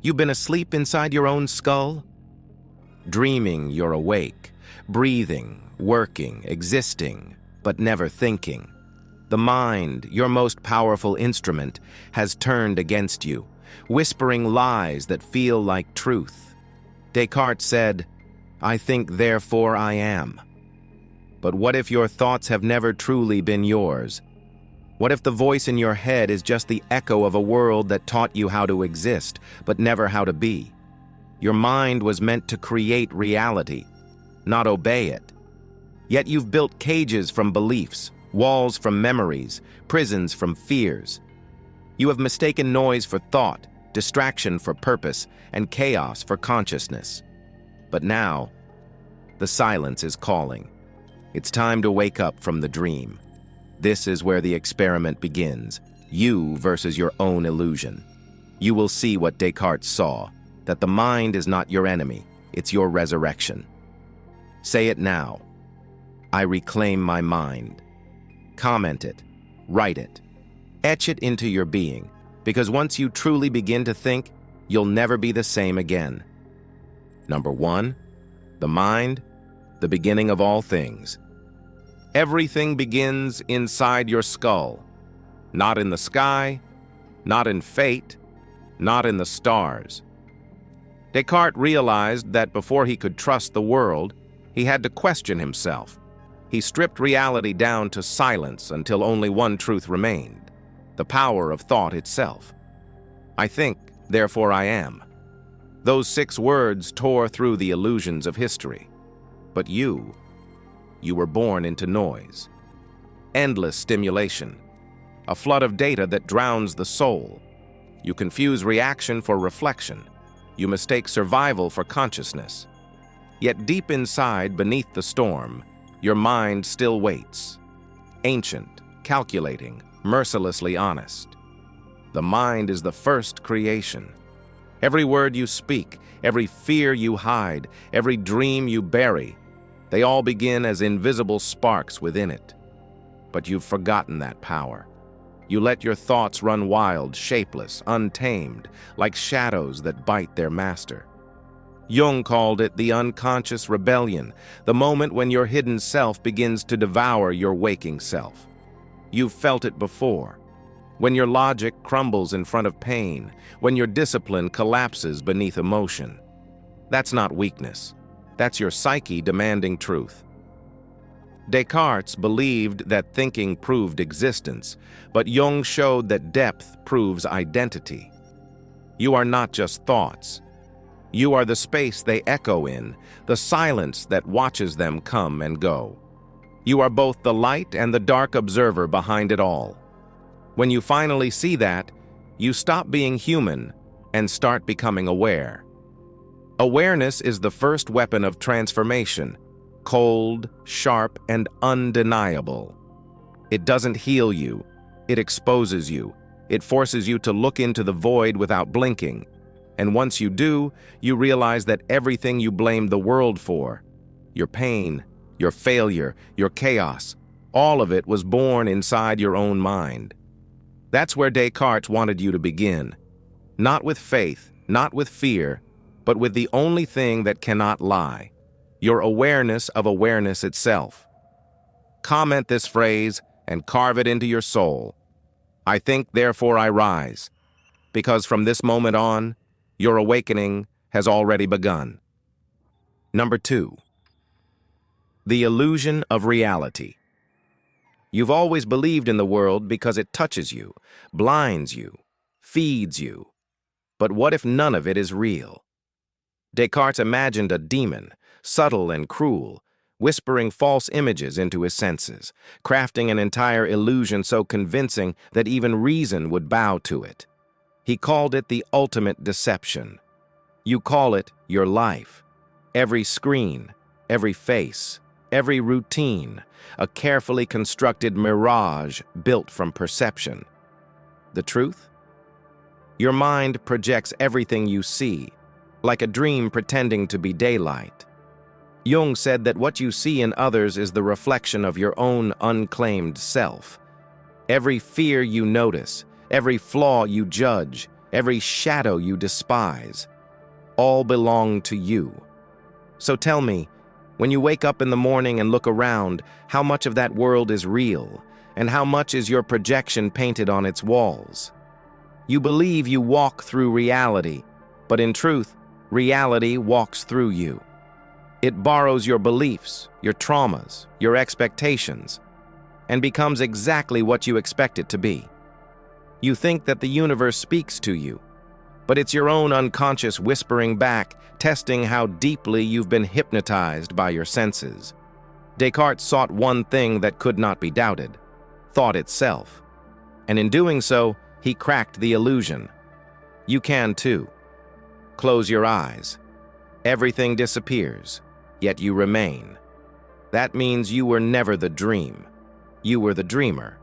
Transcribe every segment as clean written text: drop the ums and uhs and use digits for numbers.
You've been asleep inside your own skull? Dreaming you're awake, breathing, working, existing, but never thinking. The mind, your most powerful instrument, has turned against you, whispering lies that feel like truth. Descartes said, "I think, therefore I am." But what if your thoughts have never truly been yours? What if the voice in your head is just the echo of a world that taught you how to exist, but never how to be? Your mind was meant to create reality, not obey it. Yet you've built cages from beliefs, walls from memories, prisons from fears. You have mistaken noise for thought, distraction for purpose, and chaos for consciousness. But now, the silence is calling. It's time to wake up from the dream. This is where the experiment begins, you versus your own illusion. You will see what Descartes saw, that the mind is not your enemy, it's your resurrection. Say it now. I reclaim my mind. Comment it, write it, etch it into your being, because once you truly begin to think, you'll never be the same again. Number 1, the mind, the beginning of all things. Everything begins inside your skull, not in the sky, not in fate, not in the stars. Descartes realized that before he could trust the world, he had to question himself. He stripped reality down to silence until only one truth remained, the power of thought itself. I think, therefore I am. Those 6 words tore through the illusions of history. But you were born into noise. Endless stimulation. A flood of data that drowns the soul. You confuse reaction for reflection. You mistake survival for consciousness. Yet deep inside, beneath the storm, your mind still waits. Ancient, calculating, mercilessly honest. The mind is the first creation. Every word you speak, every fear you hide, every dream you bury, they all begin as invisible sparks within it. But you've forgotten that power. You let your thoughts run wild, shapeless, untamed, like shadows that bite their master. Jung called it the unconscious rebellion, the moment when your hidden self begins to devour your waking self. You've felt it before. When your logic crumbles in front of pain, when your discipline collapses beneath emotion. That's not weakness. That's your psyche demanding truth. Descartes believed that thinking proved existence, but Jung showed that depth proves identity. You are not just thoughts. You are the space they echo in, the silence that watches them come and go. You are both the light and the dark observer behind it all. When you finally see that, you stop being human and start becoming aware. Awareness is the first weapon of transformation, cold, sharp, and undeniable. It doesn't heal you, it exposes you. It forces you to look into the void without blinking. And once you do, you realize that everything you blamed the world for, your pain, your failure, your chaos, all of it was born inside your own mind. That's where Descartes wanted you to begin. Not with faith, not with fear, but with the only thing that cannot lie, your awareness of awareness itself. Comment this phrase and carve it into your soul. I think, therefore I rise, because from this moment on, your awakening has already begun. Number 2, the illusion of reality. You've always believed in the world because it touches you, blinds you, feeds you. But what if none of it is real? Descartes imagined a demon, subtle and cruel, whispering false images into his senses, crafting an entire illusion so convincing that even reason would bow to it. He called it the ultimate deception. You call it your life. Every screen, every face, every routine, a carefully constructed mirage built from perception. The truth? Your mind projects everything you see, like a dream pretending to be daylight. Jung said that what you see in others is the reflection of your own unclaimed self. Every fear you notice, every flaw you judge, every shadow you despise, all belong to you. So tell me, when you wake up in the morning and look around, how much of that world is real, and how much is your projection painted on its walls? You believe you walk through reality, but in truth, reality walks through you. It borrows your beliefs, your traumas, your expectations, and becomes exactly what you expect it to be. You think that the universe speaks to you, but it's your own unconscious whispering back, testing how deeply you've been hypnotized by your senses. Descartes sought one thing that could not be doubted: thought itself. And in doing so, he cracked the illusion. You can too. Close your eyes. Everything disappears, yet you remain. That means you were never the dream. You were the dreamer.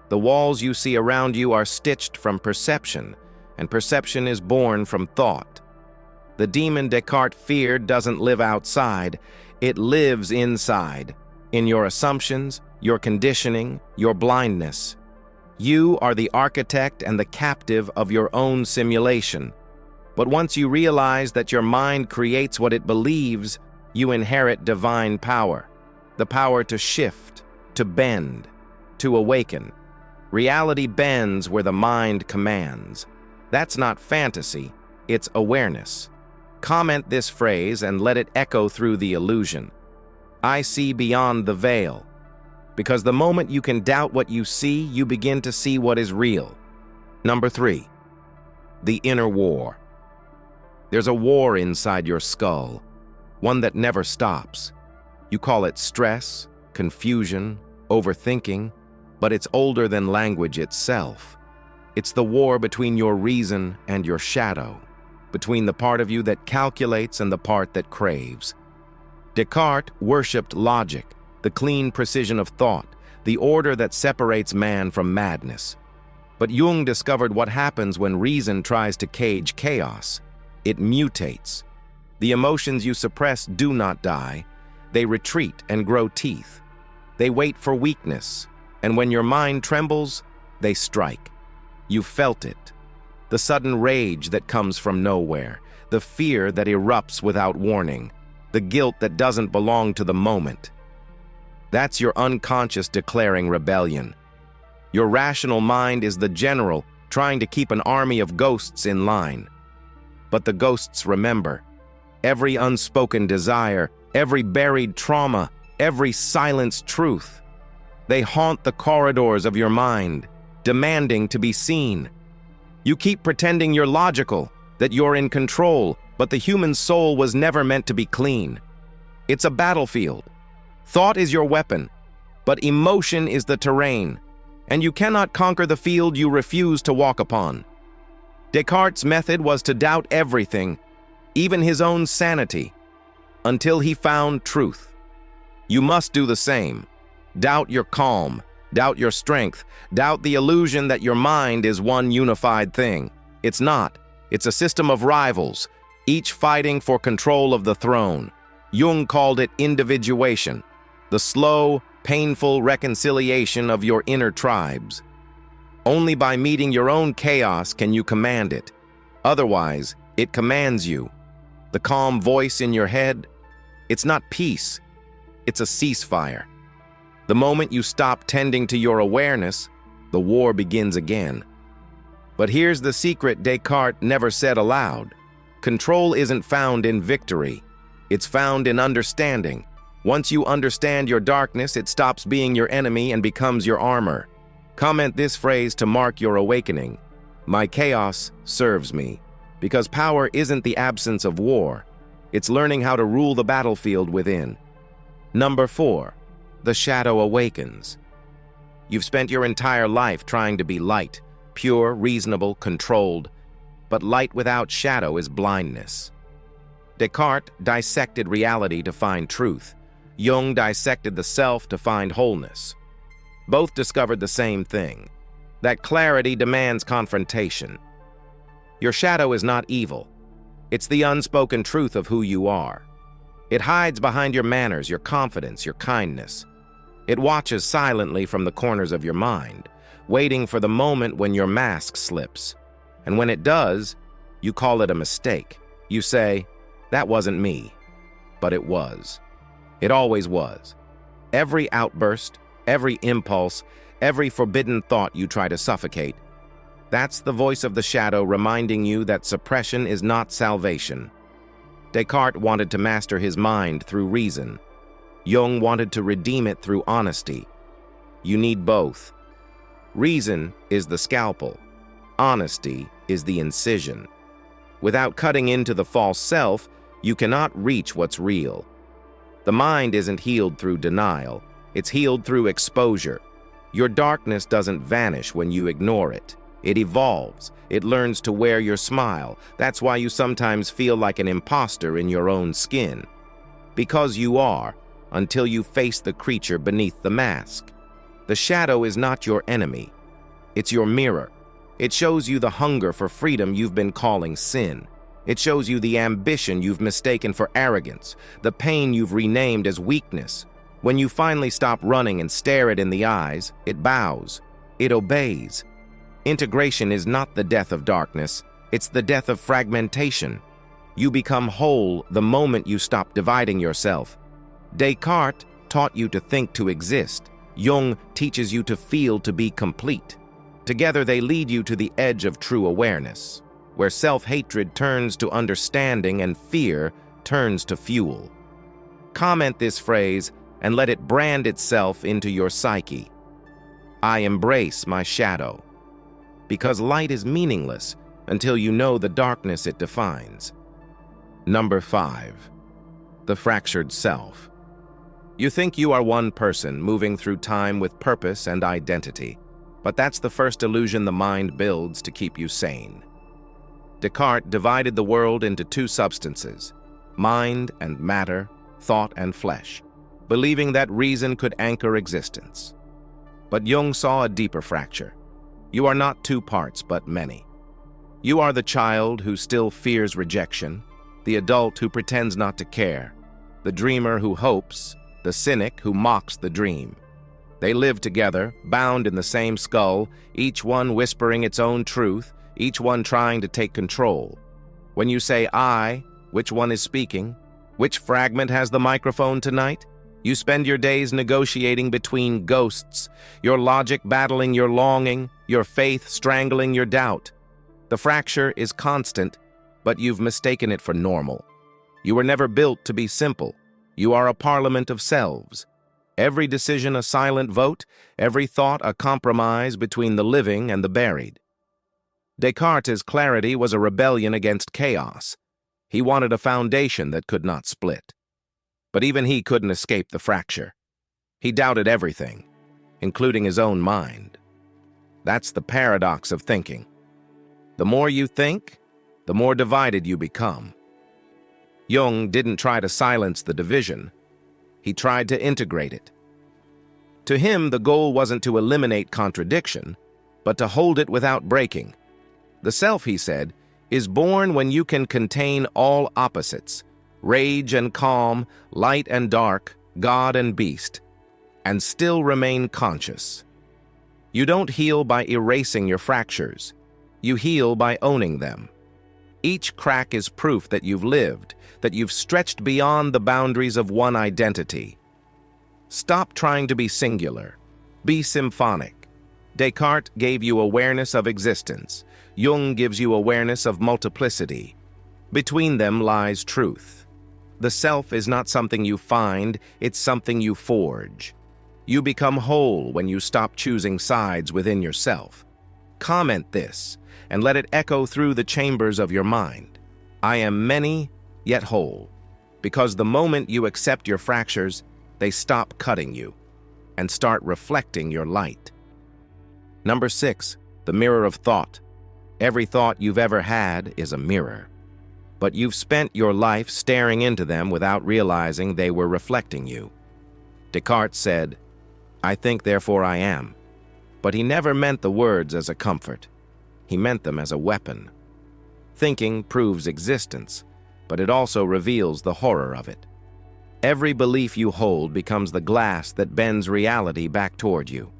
The walls you see around you are stitched from perception, and perception is born from thought. The demon Descartes feared doesn't live outside, it lives inside, in your assumptions, your conditioning, your blindness. You are the architect and the captive of your own simulation. But once you realize that your mind creates what it believes, you inherit divine power, the power to shift, to bend, to awaken. Reality bends where the mind commands. That's not fantasy, it's awareness. Comment this phrase and let it echo through the illusion. I see beyond the veil. Because the moment you can doubt what you see, you begin to see what is real. Number 3, the inner war. There's a war inside your skull, one that never stops. You call it stress, confusion, overthinking, but it's older than language itself. It's the war between your reason and your shadow, between the part of you that calculates and the part that craves. Descartes worshipped logic, the clean precision of thought, the order that separates man from madness. But Jung discovered what happens when reason tries to cage chaos. It mutates. The emotions you suppress do not die. They retreat and grow teeth. They wait for weakness, and when your mind trembles, they strike. You felt it. The sudden rage that comes from nowhere, the fear that erupts without warning, the guilt that doesn't belong to the moment. That's your unconscious declaring rebellion. Your rational mind is the general trying to keep an army of ghosts in line. But the ghosts remember. Every unspoken desire, every buried trauma, every silenced truth. They haunt the corridors of your mind, demanding to be seen. You keep pretending you're logical, that you're in control, but the human soul was never meant to be clean. It's a battlefield. Thought is your weapon, but emotion is the terrain, and you cannot conquer the field you refuse to walk upon. Descartes' method was to doubt everything, even his own sanity, until he found truth. You must do the same. Doubt your calm, doubt your strength, doubt the illusion that your mind is one unified thing. It's not. It's a system of rivals, each fighting for control of the throne. Jung called it individuation, the slow, painful reconciliation of your inner tribes. Only by meeting your own chaos can you command it. Otherwise, it commands you. The calm voice in your head, it's not peace, it's a ceasefire. The moment you stop tending to your awareness, the war begins again. But here's the secret Descartes never said aloud. Control isn't found in victory. It's found in understanding. Once you understand your darkness, it stops being your enemy and becomes your armor. Comment this phrase to mark your awakening. My chaos serves me. Because power isn't the absence of war. It's learning how to rule the battlefield within. Number 4, the shadow awakens. You've spent your entire life trying to be light, pure, reasonable, controlled. But light without shadow is blindness. Descartes dissected reality to find truth. Jung dissected the self to find wholeness. Both discovered the same thing, that clarity demands confrontation. Your shadow is not evil. It's the unspoken truth of who you are. It hides behind your manners, your confidence, your kindness. It watches silently from the corners of your mind, waiting for the moment when your mask slips. And when it does, you call it a mistake. You say, "That wasn't me." But it was. It always was. Every outburst, every impulse, every forbidden thought you try to suffocate, that's the voice of the shadow reminding you that suppression is not salvation. Descartes wanted to master his mind through reason. Jung wanted to redeem it through honesty. You need both. Reason is the scalpel. Honesty is the incision. Without cutting into the false self, you cannot reach what's real. The mind isn't healed through denial. It's healed through exposure. Your darkness doesn't vanish when you ignore it. It evolves. It learns to wear your smile. That's why you sometimes feel like an imposter in your own skin. Because you are, until you face the creature beneath the mask. The shadow is not your enemy. It's your mirror. It shows you the hunger for freedom you've been calling sin. It shows you the ambition you've mistaken for arrogance, the pain you've renamed as weakness. When you finally stop running and stare it in the eyes, it bows. It obeys. Integration is not the death of darkness. It's the death of fragmentation. You become whole the moment you stop dividing yourself. Descartes taught you to think to exist. Jung teaches you to feel to be complete. Together they lead you to the edge of true awareness, where self-hatred turns to understanding and fear turns to fuel. Comment this phrase and let it brand itself into your psyche. I embrace my shadow. Because light is meaningless until you know the darkness it defines. Number 5. The fractured self. You think you are one person moving through time with purpose and identity, but that's the first illusion the mind builds to keep you sane. Descartes divided the world into two substances, mind and matter, thought and flesh, believing that reason could anchor existence. But Jung saw a deeper fracture. You are not two parts, but many. You are the child who still fears rejection, the adult who pretends not to care, the dreamer who hopes, the cynic who mocks the dream. They live together, bound in the same skull, each one whispering its own truth, each one trying to take control. When you say I, which one is speaking? Which fragment has the microphone tonight? You spend your days negotiating between ghosts, your logic battling your longing, your faith strangling your doubt. The fracture is constant, but you've mistaken it for normal. You were never built to be simple. You are a parliament of selves. Every decision a silent vote, every thought a compromise between the living and the buried. Descartes' clarity was a rebellion against chaos. He wanted a foundation that could not split. But even he couldn't escape the fracture. He doubted everything, including his own mind. That's the paradox of thinking. The more you think, the more divided you become. Jung didn't try to silence the division. He tried to integrate it. To him, the goal wasn't to eliminate contradiction, but to hold it without breaking. The self, he said, is born when you can contain all opposites, rage and calm, light and dark, God and beast, and still remain conscious. You don't heal by erasing your fractures. You heal by owning them. Each crack is proof that you've lived, that you've stretched beyond the boundaries of one identity. Stop trying to be singular. Be symphonic. Descartes gave you awareness of existence. Jung gives you awareness of multiplicity. Between them lies truth. The self is not something you find, it's something you forge. You become whole when you stop choosing sides within yourself. Comment this, and let it echo through the chambers of your mind. I am many, yet whole. Because the moment you accept your fractures, they stop cutting you and start reflecting your light. Number 6, the mirror of thought. Every thought you've ever had is a mirror. But you've spent your life staring into them without realizing they were reflecting you. Descartes said, I think, therefore I am. But he never meant the words as a comfort. He meant them as a weapon. Thinking proves existence, but it also reveals the horror of it. Every belief you hold becomes the glass that bends reality back toward you.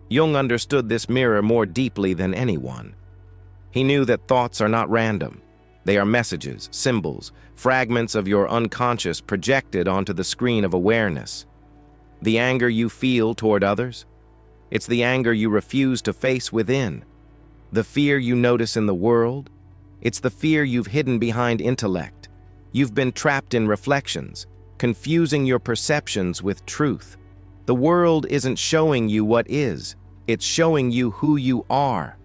Jung understood this mirror more deeply than anyone. He knew that thoughts are not random. They are messages, symbols, fragments of your unconscious projected onto the screen of awareness. The anger you feel toward others? It's the anger you refuse to face within. The fear you notice in the world? It's the fear you've hidden behind intellect. You've been trapped in reflections, confusing your perceptions with truth. The world isn't showing you what is, it's showing you who you are.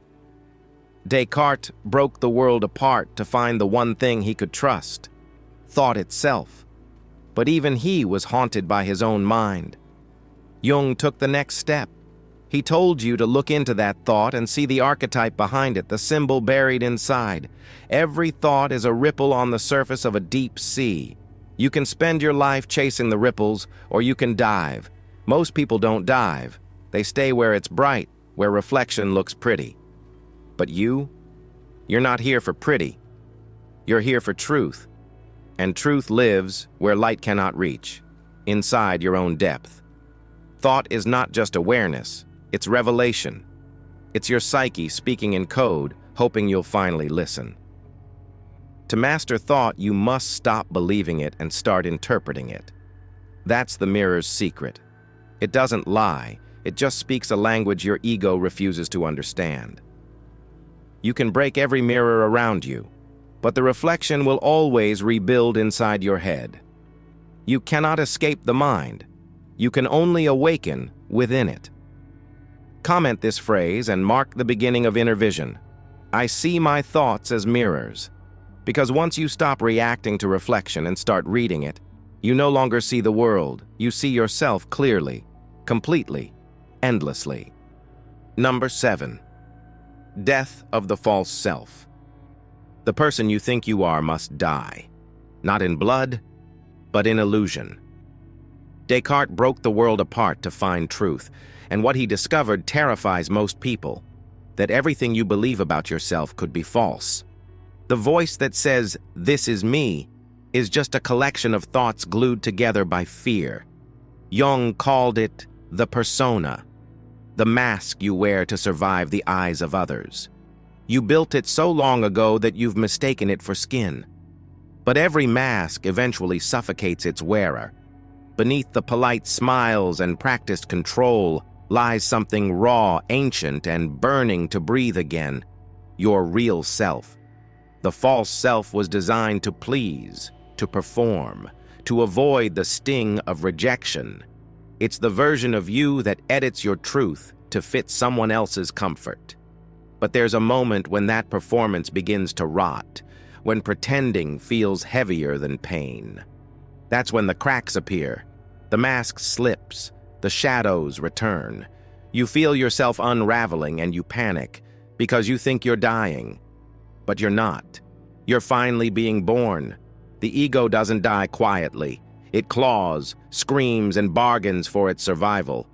Descartes broke the world apart to find the one thing he could trust, thought itself. But even he was haunted by his own mind. Jung took the next step. He told you to look into that thought and see the archetype behind it, the symbol buried inside. Every thought is a ripple on the surface of a deep sea. You can spend your life chasing the ripples, or you can dive. Most people don't dive. They stay where it's bright, where reflection looks pretty. But you're not here for pretty. You're here for truth. And truth lives where light cannot reach, inside your own depth. Thought is not just awareness, it's revelation. It's your psyche speaking in code, hoping you'll finally listen. To master thought, you must stop believing it and start interpreting it. That's the mirror's secret. It doesn't lie, it just speaks a language your ego refuses to understand. You can break every mirror around you, but the reflection will always rebuild inside your head. You cannot escape the mind. You can only awaken within it. Comment this phrase and mark the beginning of inner vision. I see my thoughts as mirrors. Because once you stop reacting to reflection and start reading it, you no longer see the world. You see yourself clearly, completely, endlessly. Number 7. Death of the false self. The person you think you are must die, not in blood, but in illusion. Descartes broke the world apart to find truth, and what he discovered terrifies most people, that everything you believe about yourself could be false. The voice that says, "This is me," is just a collection of thoughts glued together by fear. Jung called it the persona, the mask you wear to survive the eyes of others. You built it so long ago that you've mistaken it for skin. But every mask eventually suffocates its wearer. Beneath the polite smiles and practiced control lies something raw, ancient, and burning to breathe again, your real self. The false self was designed to please, to perform, to avoid the sting of rejection. It's the version of you that edits your truth to fit someone else's comfort. But there's a moment when that performance begins to rot, when pretending feels heavier than pain. That's when the cracks appear, the mask slips, the shadows return. You feel yourself unraveling and you panic because you think you're dying. But you're not. You're finally being born. The ego doesn't die quietly. It claws, screams, and bargains for its survival.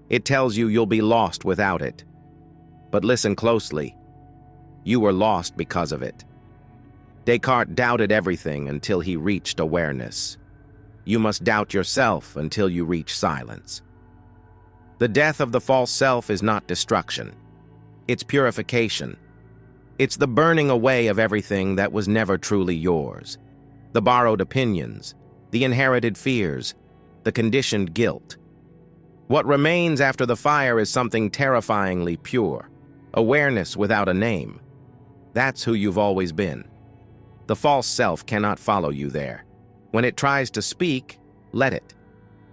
It tells you you'll be lost without it. But listen closely. You were lost because of it. Descartes doubted everything until he reached awareness. You must doubt yourself until you reach silence. The death of the false self is not destruction. It's purification. It's the burning away of everything that was never truly yours. The borrowed opinions, the inherited fears, the conditioned guilt. What remains after the fire is something terrifyingly pure, awareness without a name. That's who you've always been. The false self cannot follow you there. When it tries to speak, let it.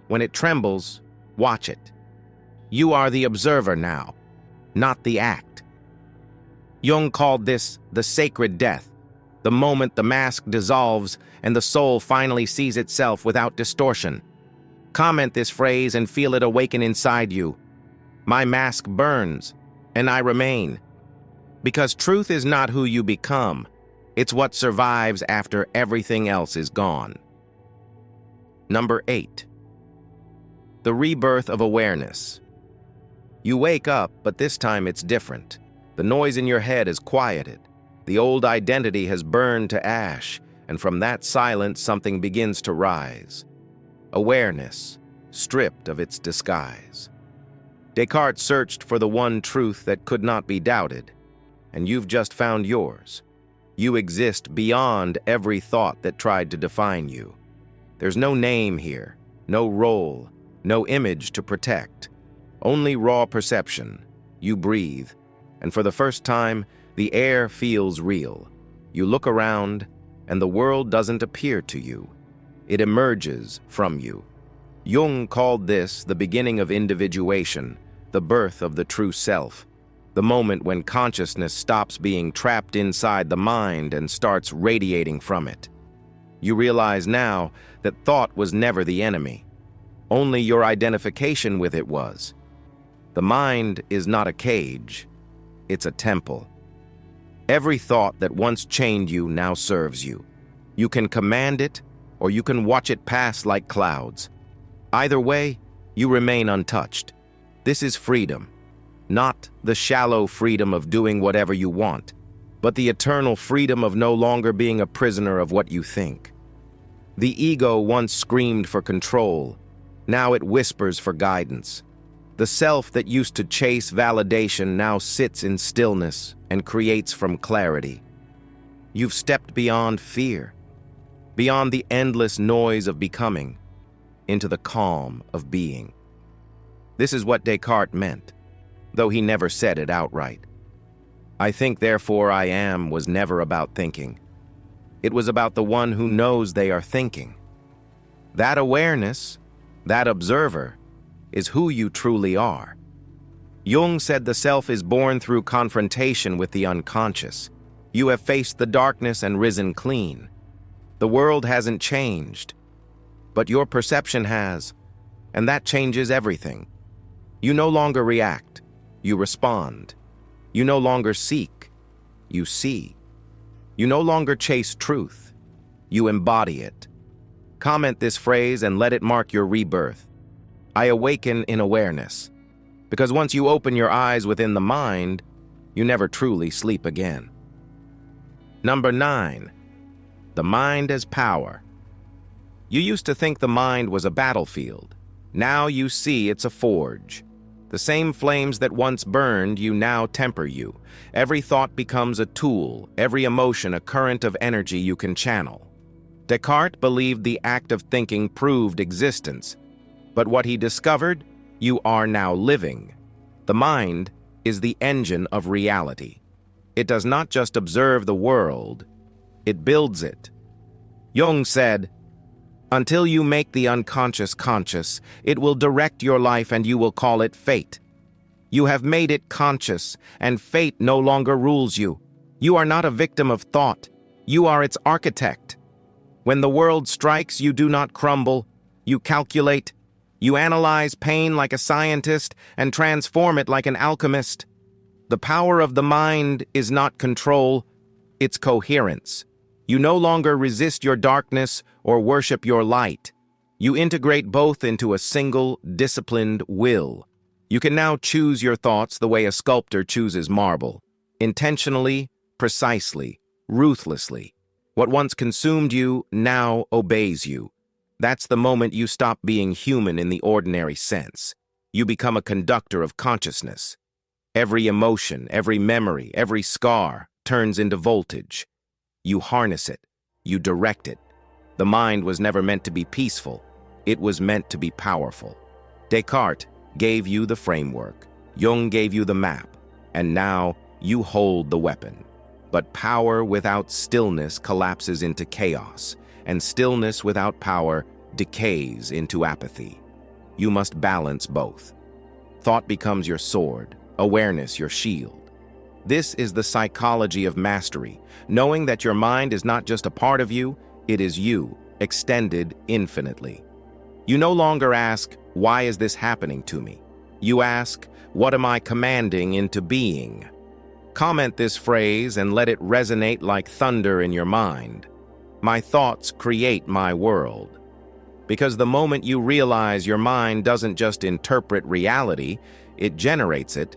When it trembles, watch it. You are the observer now, not the act. Jung called this the sacred death, the moment the mask dissolves and the soul finally sees itself without distortion. Comment this phrase and feel it awaken inside you. My mask burns, and I remain. Because truth is not who you become. It's what survives after everything else is gone. Number 8. The rebirth of awareness. You wake up, but this time it's different. The noise in your head is quieted. The old identity has burned to ash, and from that silence something begins to rise. Awareness, stripped of its disguise. Descartes searched for the one truth that could not be doubted. and you've just found yours. You exist beyond every thought that tried to define you. There's no name here, no role, no image to protect. Only raw perception. You breathe, and for the first time, the air feels real. You look around, and the world doesn't appear to you. It emerges from you. Jung called this the beginning of individuation, the birth of the true self, the moment when consciousness stops being trapped inside the mind and starts radiating from it. You realize now that thought was never the enemy. Only your identification with it was. The mind is not a cage, it's a temple. Every thought that once chained you now serves you. You can command it, or you can watch it pass like clouds. Either way, you remain untouched. This is freedom, not the shallow freedom of doing whatever you want, but the eternal freedom of no longer being a prisoner of what you think. The ego once screamed for control, now it whispers for guidance. The self that used to chase validation now sits in stillness and creates from clarity. You've stepped beyond fear, beyond the endless noise of becoming, into the calm of being. This is what Descartes meant, though he never said it outright. I think, therefore I am was never about thinking. It was about the one who knows they are thinking. That awareness, that observer, is who you truly are. Jung said the self is born through confrontation with the unconscious. You have faced the darkness and risen clean. The world hasn't changed, but your perception has, and that changes everything. You no longer react, you respond. You no longer seek, you see. You no longer chase truth, you embody it. Comment this phrase and let it mark your rebirth. I awaken in awareness, because once you open your eyes within the mind, you never truly sleep again. Number 9, the mind as power. You used to think the mind was a battlefield. Now you see it's a forge. The same flames that once burned you now temper you. Every thought becomes a tool, every emotion a current of energy you can channel. Descartes believed the act of thinking proved existence, but what he discovered, you are now living. The mind is the engine of reality. It does not just observe the world, it builds it. Jung said, "Until you make the unconscious conscious, it will direct your life and you will call it fate. You have made it conscious, and fate no longer rules you. You are not a victim of thought, you are its architect. When the world strikes, you do not crumble, you calculate. You analyze pain like a scientist and transform it like an alchemist. The power of the mind is not control, it's coherence. You no longer resist your darkness or worship your light. You integrate both into a single, disciplined will. You can now choose your thoughts the way a sculptor chooses marble, intentionally, precisely, ruthlessly. What once consumed you now obeys you. That's the moment you stop being human in the ordinary sense. You become a conductor of consciousness. Every emotion, every memory, every scar turns into voltage. You harness it. You direct it. The mind was never meant to be peaceful. It was meant to be powerful. Descartes gave you the framework. Jung gave you the map. And now you hold the weapon. But power without stillness collapses into chaos, and stillness without power decays into apathy. You must balance both. Thought becomes your sword, awareness your shield. This is the psychology of mastery, knowing that your mind is not just a part of you, it is you, extended infinitely. You no longer ask, why is this happening to me? You ask, what am I commanding into being? Comment this phrase and let it resonate like thunder in your mind. My thoughts create my world. Because the moment you realize your mind doesn't just interpret reality, it generates it,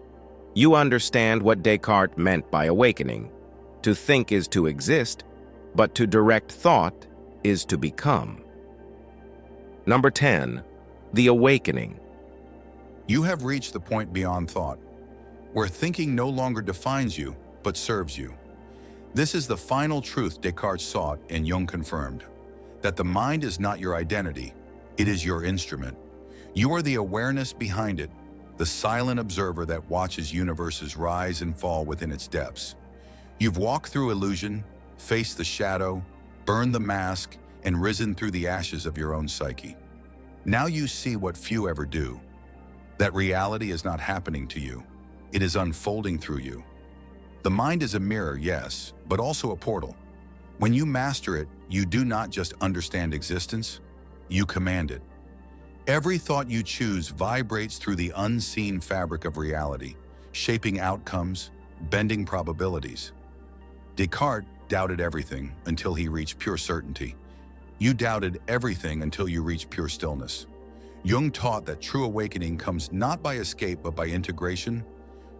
you understand what Descartes meant by awakening. To think is to exist, but to direct thought is to become. Number 10, the awakening. You have reached the point beyond thought, where thinking no longer defines you, but serves you. This is the final truth Descartes sought and Jung confirmed, that the mind is not your identity, it is your instrument. You are the awareness behind it, the silent observer that watches universes rise and fall within its depths. You've walked through illusion, faced the shadow, burned the mask, and risen through the ashes of your own psyche. Now you see what few ever do, that reality is not happening to you, it is unfolding through you. The mind is a mirror, yes, but also a portal. When you master it, you do not just understand existence, you command it. Every thought you choose vibrates through the unseen fabric of reality, shaping outcomes, bending probabilities. Descartes doubted everything until he reached pure certainty. You doubted everything until you reached pure stillness. Jung taught that true awakening comes not by escape but by integration,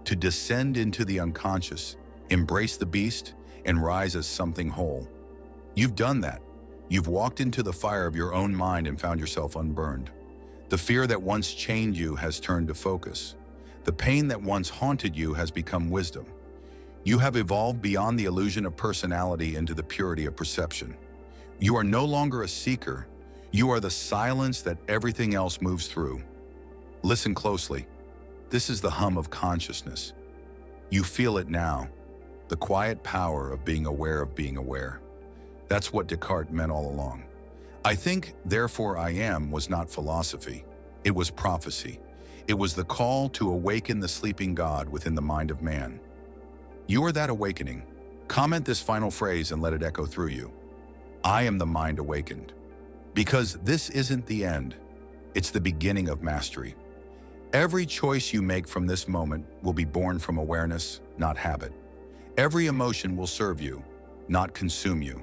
to descend into the unconscious, embrace the beast, and rise as something whole. You've done that. You've walked into the fire of your own mind and found yourself unburned. The fear that once chained you has turned to focus. The pain that once haunted you has become wisdom. You have evolved beyond the illusion of personality into the purity of perception. You are no longer a seeker. You are the silence that everything else moves through. Listen closely. This is the hum of consciousness. You feel it now, the quiet power of being aware of being aware. That's what Descartes meant all along. I think, therefore I am was not philosophy. It was prophecy. It was the call to awaken the sleeping God within the mind of man. You are that awakening. Comment this final phrase and let it echo through you. I am the mind awakened. Because this isn't the end. It's the beginning of mastery. Every choice you make from this moment will be born from awareness, not habit. Every emotion will serve you, not consume you.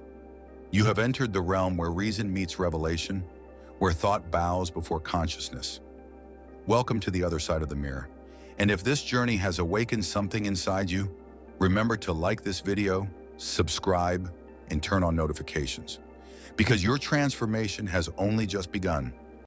You have entered the realm where reason meets revelation, where thought bows before consciousness. Welcome to the other side of the mirror. And if this journey has awakened something inside you, remember to like this video, subscribe, and turn on notifications. Because your transformation has only just begun.